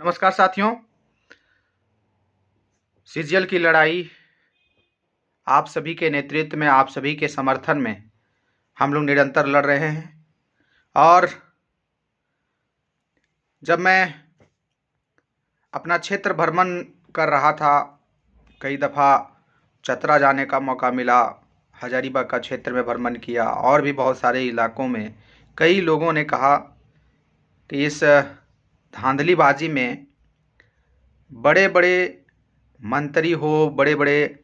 नमस्कार साथियों। सीजीएल की लड़ाई आप सभी के नेतृत्व में, आप सभी के समर्थन में हम लोग निरंतर लड़ रहे हैं। और जब मैं अपना क्षेत्र भ्रमण कर रहा था, कई दफ़ा चतरा जाने का मौका मिला, हजारीबाग का क्षेत्र में भ्रमण किया और भी बहुत सारे इलाकों में कई लोगों ने कहा कि इस धांधलीबाजी में बड़े बड़े मंत्री हो, बड़े बड़े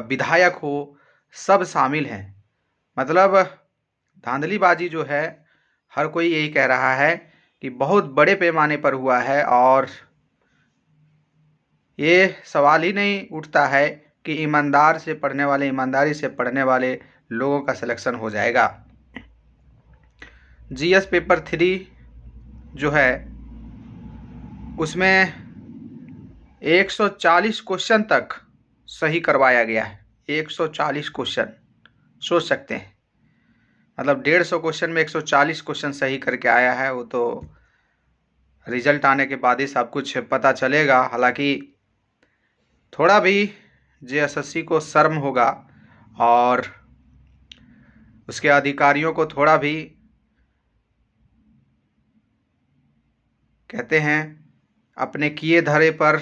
विधायक हो, सब शामिल हैं। मतलब धांधलीबाजी जो है, हर कोई यही कह रहा है कि बहुत बड़े पैमाने पर हुआ है और ये सवाल ही नहीं उठता है कि ईमानदारी से पढ़ने वाले लोगों का सिलेक्शन हो जाएगा। जीएस पेपर 3 जो है उसमें 140 क्वेश्चन तक सही करवाया गया है। 140 क्वेश्चन, सोच सकते हैं। मतलब 150 क्वेश्चन में 140 क्वेश्चन सही करके आया है। वो तो रिजल्ट आने के बाद ही सब कुछ पता चलेगा। हालांकि थोड़ा भी जेएसएससी को शर्म होगा और उसके अधिकारियों को थोड़ा भी, कहते हैं, अपने किए धरे पर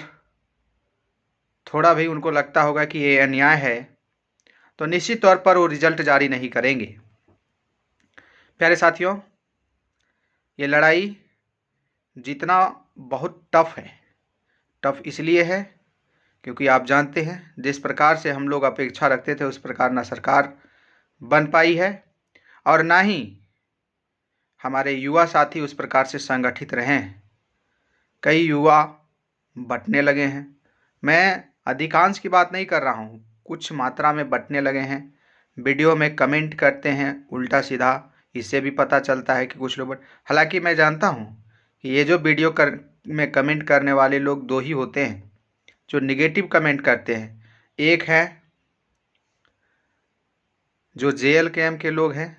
थोड़ा भी उनको लगता होगा कि ये अन्याय है, तो निश्चित तौर पर वो रिजल्ट जारी नहीं करेंगे। प्यारे साथियों, ये लड़ाई जीतना बहुत टफ है। टफ इसलिए है क्योंकि आप जानते हैं जिस प्रकार से हम लोग अपेक्षा रखते थे उस प्रकार ना सरकार बन पाई है और ना ही हमारे युवा साथी उस प्रकार से संगठित रहे हैं। कई युवा बंटने लगे हैं। मैं अधिकांश की बात नहीं कर रहा हूँ, कुछ मात्रा में बंटने लगे हैं। वीडियो में कमेंट करते हैं उल्टा सीधा, इससे भी पता चलता है कि कुछ लोग हालांकि मैं जानता हूँ कि ये जो में कमेंट करने वाले लोग दो ही होते हैं जो निगेटिव कमेंट करते हैं। एक है जो जेएल कैम के लोग हैं,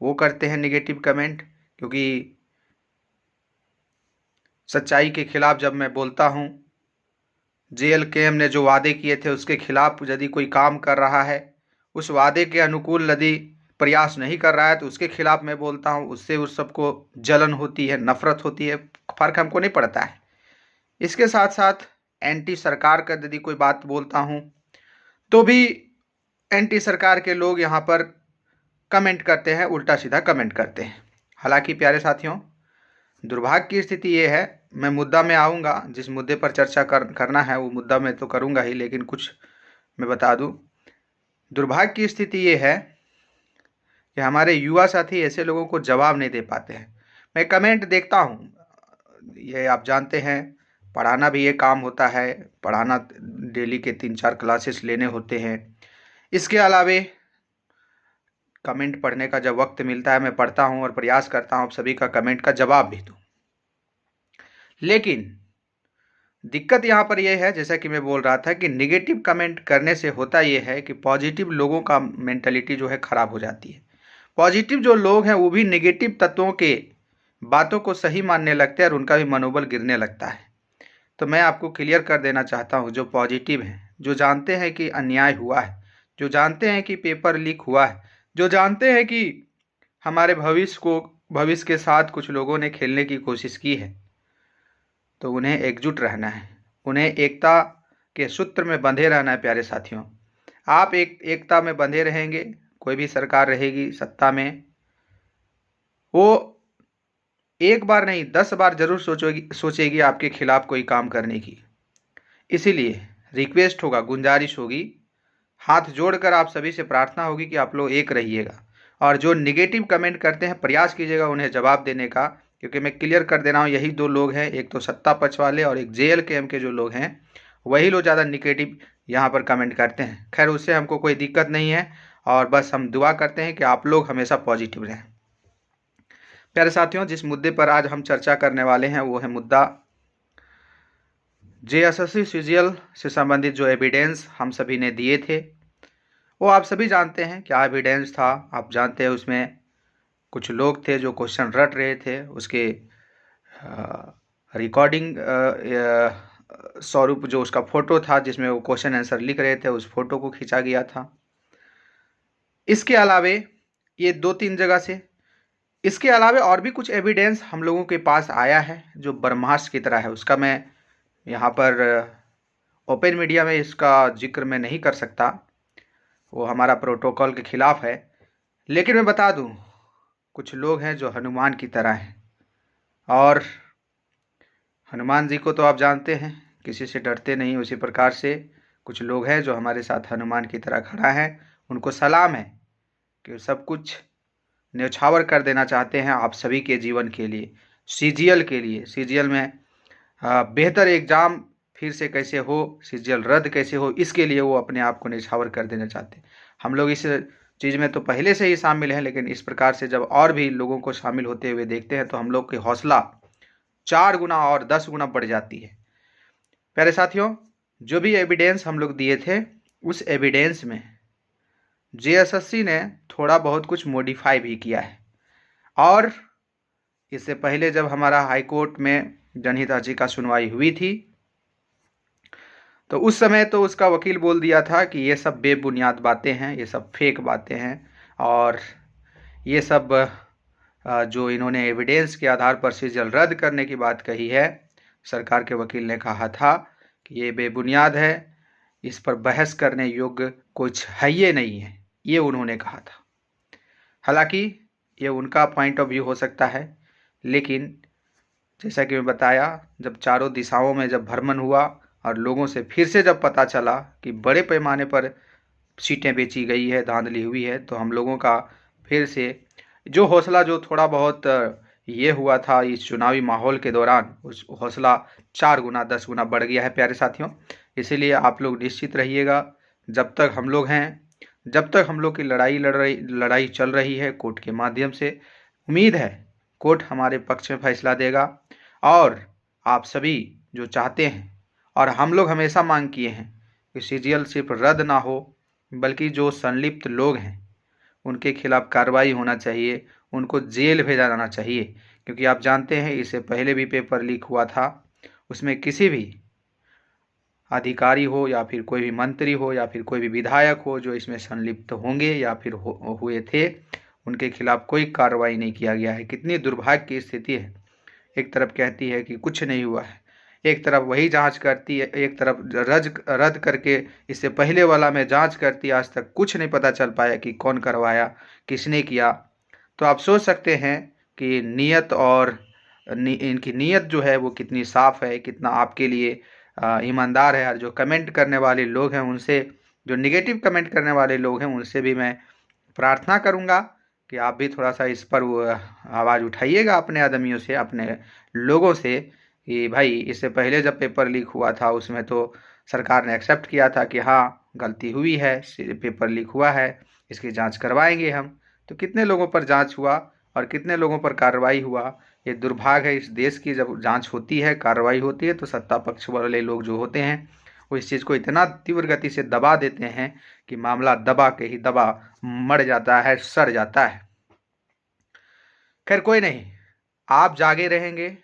वो करते हैं निगेटिव कमेंट, क्योंकि सच्चाई के खिलाफ जब मैं बोलता हूँ, जेएल कैम ने जो वादे किए थे उसके खिलाफ यदि कोई काम कर रहा है, उस वादे के अनुकूल यदि प्रयास नहीं कर रहा है तो उसके खिलाफ मैं बोलता हूँ। उससे उस सबको जलन होती है, नफरत होती है, फर्क हमको नहीं पड़ता है। इसके साथ साथ एंटी सरकार का यदि कोई बात बोलता हूँ तो भी एंटी सरकार के लोग यहाँ पर कमेंट करते हैं, उल्टा सीधा कमेंट करते हैं। हालांकि प्यारे साथियों, दुर्भाग्य की स्थिति ये है, मैं मुद्दा में आऊँगा, जिस मुद्दे पर चर्चा करना है वो मुद्दा मैं तो करूँगा ही, लेकिन कुछ मैं बता दूँ। दुर्भाग्य की स्थिति ये है कि हमारे युवा साथी ऐसे लोगों को जवाब नहीं दे पाते हैं। मैं कमेंट देखता हूँ, ये आप जानते हैं, पढ़ाना भी ये काम होता है, पढ़ाना डेली के 3-4 क्लासेस लेने होते हैं। इसके अलावे कमेंट पढ़ने का जब वक्त मिलता है मैं पढ़ता हूँ और प्रयास करता हूँ सभी का कमेंट का जवाब भी दूँ। लेकिन दिक्कत यहाँ पर यह है, जैसा कि मैं बोल रहा था, कि निगेटिव कमेंट करने से होता यह है कि पॉजिटिव लोगों का मेंटलिटी जो है ख़राब हो जाती है। पॉजिटिव जो लोग हैं वो भी निगेटिव तत्वों के बातों को सही मानने लगते हैं और उनका भी मनोबल गिरने लगता है। तो मैं आपको क्लियर कर देना चाहता हूँ, जो पॉजिटिव हैं, जो जानते हैं कि अन्याय हुआ है, जो जानते हैं कि पेपर लीक हुआ है, जो जानते हैं कि हमारे भविष्य के साथ कुछ लोगों ने खेलने की कोशिश की है, तो उन्हें एकजुट रहना है, उन्हें एकता के सूत्र में बंधे रहना है। प्यारे साथियों, आप एकता में बंधे रहेंगे, कोई भी सरकार रहेगी सत्ता में, वो एक बार नहीं 10 बार जरूर सोचेगी आपके खिलाफ कोई काम करने की। इसीलिए रिक्वेस्ट होगा, गुंजारिश होगी, हाथ जोड़कर आप सभी से प्रार्थना होगी कि आप लोग एक रहिएगा और जो निगेटिव कमेंट करते हैं प्रयास कीजिएगा उन्हें जवाब देने का। क्योंकि मैं क्लियर कर दे रहा हूँ, यही दो लोग हैं, एक तो सत्ता पक्ष वाले और एक जेएल कैम के जो लोग हैं, वही लोग ज़्यादा निगेटिव यहाँ पर कमेंट करते हैं। खैर, उससे हमको कोई दिक्कत नहीं है और बस हम दुआ करते हैं कि आप लोग हमेशा पॉजिटिव रहें। प्यारे साथियों, जिस मुद्दे पर आज हम चर्चा करने वाले हैं वो है मुद्दा जेएसएससी सीजीएल से संबंधित जो एविडेंस हम सभी ने दिए थे, वो आप सभी जानते हैं क्या एविडेंस था। आप जानते हैं उसमें कुछ लोग थे जो क्वेश्चन रट रहे थे, उसके रिकॉर्डिंग स्वरूप जो उसका फ़ोटो था जिसमें वो क्वेश्चन आंसर लिख रहे थे, उस फ़ोटो को खींचा गया था। इसके अलावे ये 2-3 जगह से, इसके अलावे और भी कुछ एविडेंस हम लोगों के पास आया है जो ब्रह्मास्त्र की तरह है। उसका मैं यहाँ पर ओपन मीडिया में इसका जिक्र मैं नहीं कर सकता, वो हमारा प्रोटोकॉल के खिलाफ है। लेकिन मैं बता दूं, कुछ लोग हैं जो हनुमान की तरह हैं, और हनुमान जी को तो आप जानते हैं, किसी से डरते नहीं। उसी प्रकार से कुछ लोग हैं जो हमारे साथ हनुमान की तरह खड़ा है। उनको सलाम है कि सब कुछ न्यौछावर कर देना चाहते हैं आप सभी के जीवन के लिए, सीजीएल के लिए। सीजीएल में बेहतर एग्ज़ाम फिर से कैसे हो, सीजीएल रद्द कैसे हो, इसके लिए वो अपने आप को न्यौछावर कर देना चाहते हैं। हम लोग इस चीज़ में तो पहले से ही शामिल हैं, लेकिन इस प्रकार से जब और भी लोगों को शामिल होते हुए देखते हैं तो हम लोग की हौसला 4 गुना और 10 गुना बढ़ जाती है। प्यारे साथियों, जो भी एविडेंस हम लोग दिए थे, उस एविडेंस में जेएसएससी ने थोड़ा बहुत कुछ मॉडिफाई भी किया है। और इससे पहले जब हमारा हाई कोर्ट में जनहित याचिका सुनवाई हुई थी, तो उस समय तो उसका वकील बोल दिया था कि ये सब बेबुनियाद बातें हैं, ये सब फेक बातें हैं, और ये सब जो इन्होंने एविडेंस के आधार पर सीजीएल रद्द करने की बात कही है, सरकार के वकील ने कहा था कि ये बेबुनियाद है, इस पर बहस करने योग्य कुछ है ये नहीं है, ये उन्होंने कहा था। हालांकि ये उनका पॉइंट ऑफ व्यू हो सकता है, लेकिन जैसा कि मैं बताया, जब चारों दिशाओं में जब भ्रमण हुआ और लोगों से फिर से जब पता चला कि बड़े पैमाने पर सीटें बेची गई है, धांधली हुई है, तो हम लोगों का फिर से जो हौसला जो थोड़ा बहुत ये हुआ था इस चुनावी माहौल के दौरान, उस हौसला 4 गुना 10 गुना बढ़ गया है प्यारे साथियों। इसीलिए आप लोग निश्चित रहिएगा, जब तक हम लोग हैं, जब तक हम लोग की लड़ाई चल रही है कोर्ट के माध्यम से, उम्मीद है कोर्ट हमारे पक्ष में फैसला देगा। और आप सभी जो चाहते हैं, और हम लोग हमेशा मांग किए हैं कि सीजीएल सिर्फ रद्द ना हो, बल्कि जो संलिप्त लोग हैं उनके खिलाफ कार्रवाई होना चाहिए, उनको जेल भेजा जाना चाहिए। क्योंकि आप जानते हैं इससे पहले भी पेपर लीक हुआ था, उसमें किसी भी अधिकारी हो या फिर कोई भी मंत्री हो या फिर कोई भी विधायक हो जो इसमें संलिप्त होंगे या फिर हुए थे, उनके खिलाफ कोई कार्रवाई नहीं किया गया है। कितनी दुर्भाग्य की स्थिति है। एक तरफ कहती है कि कुछ नहीं हुआ है, एक तरफ वही जांच करती है, एक तरफ रद्द करके इससे पहले वाला में जांच करती है। आज तक कुछ नहीं पता चल पाया कि कौन करवाया, किसने किया। तो आप सोच सकते हैं कि नीयत और इनकी नीयत जो है वो कितनी साफ़ है, कितना आपके लिए ईमानदार है। और जो कमेंट करने वाले लोग हैं उनसे, जो नेगेटिव कमेंट करने वाले लोग हैं उनसे भी मैं प्रार्थना करूंगा कि आप भी थोड़ा सा इस पर आवाज़ उठाइएगा अपने आदमियों से, अपने लोगों से, कि भाई इससे पहले जब पेपर लीक हुआ था उसमें तो सरकार ने एक्सेप्ट किया था कि हाँ गलती हुई है, पेपर लीक हुआ है, इसकी जांच करवाएंगे हम। तो कितने लोगों पर जांच हुआ और कितने लोगों पर कार्रवाई हुआ। ये दुर्भाग्य है इस देश की, जब जांच होती है, कार्रवाई होती है, तो सत्ता पक्ष वाले लोग जो होते हैं वो इस चीज़ को इतना तीव्र गति से दबा देते हैं कि मामला दबा के ही दबा मर जाता है, सड़ जाता है। खैर कोई नहीं, आप जागे रहेंगे,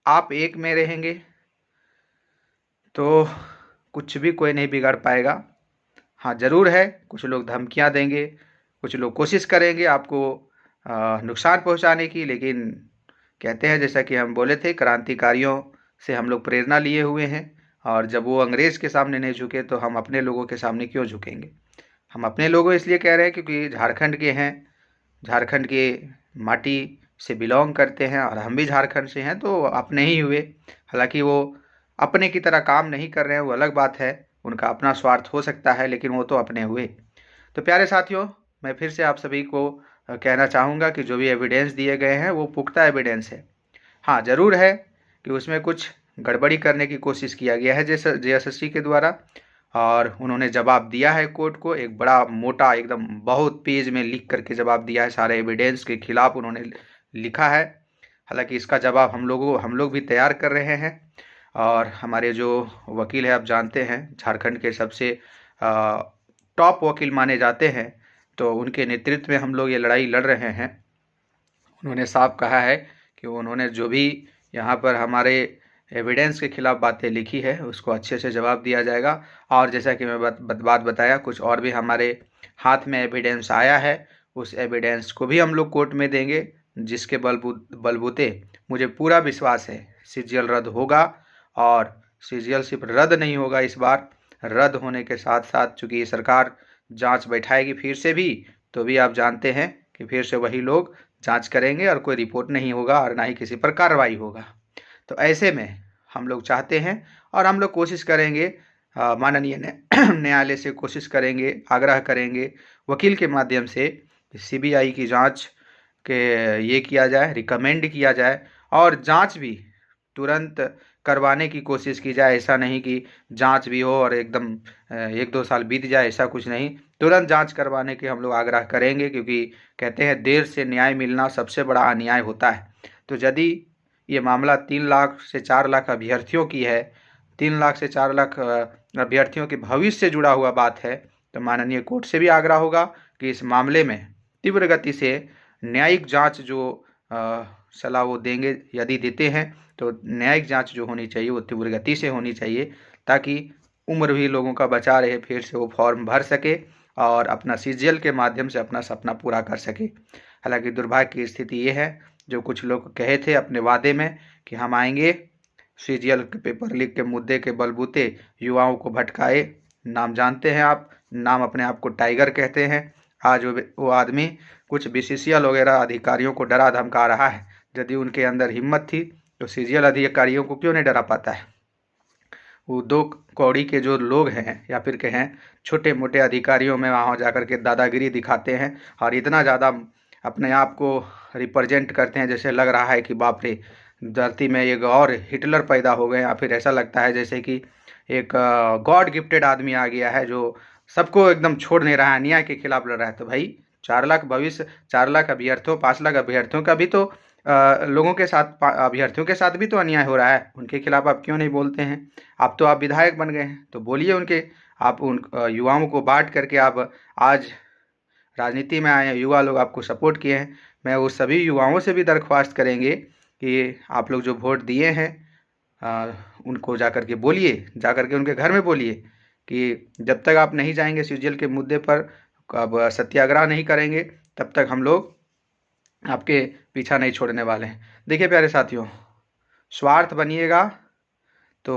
आप एक में रहेंगे तो कुछ भी कोई नहीं बिगाड़ पाएगा। हाँ ज़रूर है, कुछ लोग धमकियाँ देंगे, कुछ लोग कोशिश करेंगे आपको नुकसान पहुंचाने की, लेकिन कहते हैं जैसा कि हम बोले थे, क्रांतिकारियों से हम लोग प्रेरणा लिए हुए हैं, और जब वो अंग्रेज़ के सामने नहीं झुके तो हम अपने लोगों के सामने क्यों झुकेंगे। हम अपने लोगों इसलिए कह रहे हैं क्योंकि झारखंड के हैं, झारखंड के माटी से बिलोंग करते हैं, और हम भी झारखंड से हैं, तो अपने ही हुए। हालांकि वो अपने की तरह काम नहीं कर रहे हैं, वो अलग बात है, उनका अपना स्वार्थ हो सकता है, लेकिन वो तो अपने हुए। तो प्यारे साथियों, मैं फिर से आप सभी को कहना चाहूँगा कि जो भी एविडेंस दिए गए हैं वो पुख्ता एविडेंस है। हाँ ज़रूर है कि उसमें कुछ गड़बड़ी करने की कोशिश किया गया है जैसे जेएसएससी के द्वारा, और उन्होंने जवाब दिया है कोर्ट को, एक बड़ा मोटा एकदम बहुत पेज में लिख करके जवाब दिया है, सारे एविडेंस के खिलाफ उन्होंने लिखा है। हालांकि इसका जवाब हम लोग भी तैयार कर रहे हैं, और हमारे जो वकील है आप जानते हैं झारखंड के सबसे टॉप वकील माने जाते हैं, तो उनके नेतृत्व में हम लोग ये लड़ाई लड़ रहे हैं। उन्होंने साफ कहा है कि उन्होंने जो भी यहाँ पर हमारे एविडेंस के खिलाफ बातें लिखी है, उसको अच्छे से जवाब दिया जाएगा। और जैसा कि मैं बात बताया, कुछ और भी हमारे हाथ में एविडेंस आया है, उस एविडेंस को भी हम लोग कोर्ट में देंगे, जिसके बलबूते मुझे पूरा विश्वास है सीजीएल रद्द होगा। और सीजीएल सिर्फ रद्द नहीं होगा, इस बार रद्द होने के साथ साथ चूँकि ये सरकार जांच बैठाएगी फिर से भी, तो भी आप जानते हैं कि फिर से वही लोग जांच करेंगे और कोई रिपोर्ट नहीं होगा और ना ही किसी पर कार्रवाई होगा। तो ऐसे में हम लोग चाहते हैं और हम लोग कोशिश करेंगे, माननीय न्यायालय से कोशिश करेंगे, आग्रह करेंगे वकील के माध्यम से सीबीआई की जांच के ये किया जाए, रिकमेंड किया जाए और जांच भी तुरंत करवाने की कोशिश की जाए। ऐसा नहीं कि जांच भी हो और एकदम 1-2 साल बीत जाए, ऐसा कुछ नहीं। तुरंत जांच करवाने के हम लोग आग्रह करेंगे, क्योंकि कहते हैं देर से न्याय मिलना सबसे बड़ा अन्याय होता है। तो यदि ये मामला 3 लाख से 4 लाख अभ्यर्थियों की है, 3 लाख से 4 लाख अभ्यर्थियों के भविष्य से जुड़ा हुआ बात है, तो माननीय कोर्ट से भी आग्रह होगा कि इस मामले में तीव्र गति से न्यायिक जांच जो सलाह वो देंगे, यदि देते हैं तो न्यायिक जांच जो होनी चाहिए वो तीव्र गति से होनी चाहिए, ताकि उम्र भी लोगों का बचा रहे, फिर से वो फॉर्म भर सके और अपना सीजीएल के माध्यम से अपना सपना पूरा कर सके। हालांकि दुर्भाग्य की स्थिति ये है, जो कुछ लोग कहे थे अपने वादे में कि हम आएंगे, सीजीएल के पेपर लीक के मुद्दे के बलबूते युवाओं को भटकाए। नाम जानते हैं आप, नाम अपने आप को टाइगर कहते हैं। आज वो आदमी कुछ बीसीसीएल वगैरह अधिकारियों को डरा धमका रहा है। यदि उनके अंदर हिम्मत थी तो सीजीएल अधिकारियों को क्यों नहीं डरा पाता है। वो 2 कौड़ी के जो लोग हैं, या फिर कहें छोटे मोटे अधिकारियों में वहाँ जाकर के दादागिरी दिखाते हैं और इतना ज़्यादा अपने आप को रिप्रेजेंट करते हैं, जैसे लग रहा है कि बाप रे, धरती में एक और हिटलर पैदा हो गए, या फिर ऐसा लगता है जैसे कि एक गॉड गिफ्टेड आदमी आ गया है जो सबको एकदम छोड़ नहीं रहा है, न्याय के खिलाफ लड़ रहा है। तो भाई 4 लाख भविष्य, 4 लाख अभ्यर्थियों, 5 लाख अभ्यर्थियों का भी तो लोगों के साथ, अभ्यर्थियों के साथ भी तो अन्याय हो रहा है। उनके खिलाफ आप क्यों नहीं बोलते हैं? अब तो आप विधायक बन गए हैं, तो बोलिए उनके। आप उन युवाओं को बांट करके आप आज राजनीति में आए हैं, युवा लोग आपको सपोर्ट किए हैं। मैं वो सभी युवाओं से भी दरख्वास्त करेंगे कि आप लोग जो वोट दिए हैं उनको जाकर के बोलिए, जाकर के उनके घर में बोलिए कि जब तक आप नहीं जाएंगे सीजीएल के मुद्दे पर, अब सत्याग्रह नहीं करेंगे, तब तक हम लोग आपके पीछा नहीं छोड़ने वाले हैं। देखिए प्यारे साथियों, स्वार्थ बनिएगा तो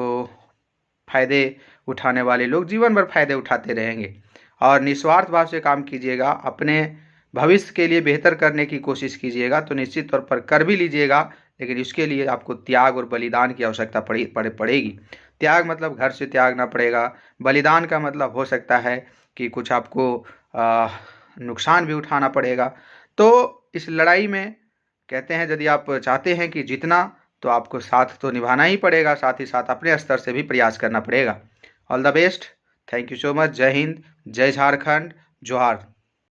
फायदे उठाने वाले लोग जीवन भर फायदे उठाते रहेंगे, और निस्वार्थ भाव से काम कीजिएगा, अपने भविष्य के लिए बेहतर करने की कोशिश कीजिएगा, तो निश्चित तौर पर कर भी लीजिएगा। लेकिन इसके लिए आपको त्याग और बलिदान की आवश्यकता पड़ेगी। त्याग मतलब घर से त्यागना पड़ेगा, बलिदान का मतलब हो सकता है कि कुछ आपको नुकसान भी उठाना पड़ेगा। तो इस लड़ाई में कहते हैं यदि आप चाहते हैं कि जीतना, तो आपको साथ तो निभाना ही पड़ेगा, साथ ही साथ अपने स्तर से भी प्रयास करना पड़ेगा। All the best, thank you so much. जय हिंद, जय झारखंड, जोहार।